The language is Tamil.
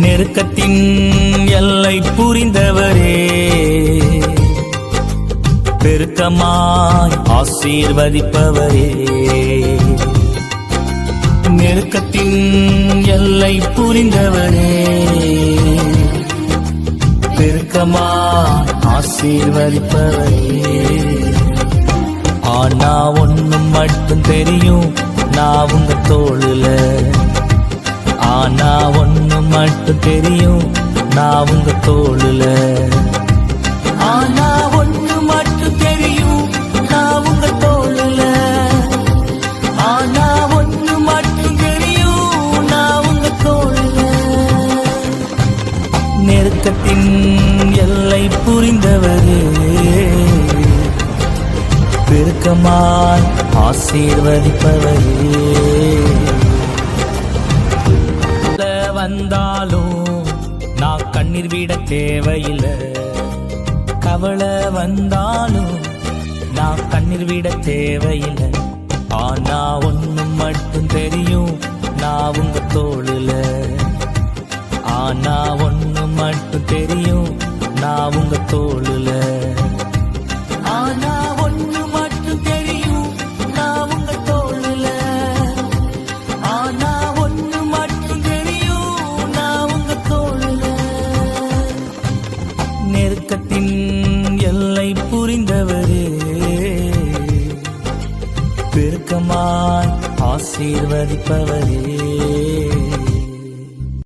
நெருக்கத்தின் எல்லை புரிந்தவரே, பெருக்கமாய் ஆசீர்வதிப்பவரே. நெருக்கத்தின் எல்லை புரிந்தவரே, பெருக்கமாய் ஆசீர்வதிப்பவரே. ஆனா ஒண்ணும் மட்டும் தெரியும், நான் உங்க தோளுல. ஆனா ஒண்ணு மட்டும் தெரியும், நான் உங்க தோளுல. ஆனா ஒண்ணு மட்டும் தெரியும், நான் உங்க தோளுல. ஆனா ஒண்ணு மட்டும் தெரியும், நான் உங்க தோளுல. நெருக்கத்தின் எல்லை புரிந்தவரே, பெருக்கமாய் ஆசீர்வதிப்பவரே. வந்தாலும் நான் கண்ணீர் விட தேவையில்லை, கவலை வந்தாலும் நான் கண்ணீர் விட தேவையில்லை. ஆனா ஒண்ணு மட்டும் தெரியும், நான் உங்க தோளுல. ஆனா ஒண்ணு மட்டும் தெரியும், நான் உங்க தோளுல. ஆனா ஒண்ணு மட்டும் தெரியும், நான் உங்க தோளுல. ஆனா ஒண்ணு மட்டும் தெரியும், நான் உங்க தோளுல. நெருக்கத்தின் எல்லை புரிந்தவரே, பெருக்கமாய் ஆசீர்வதிப்பவரே.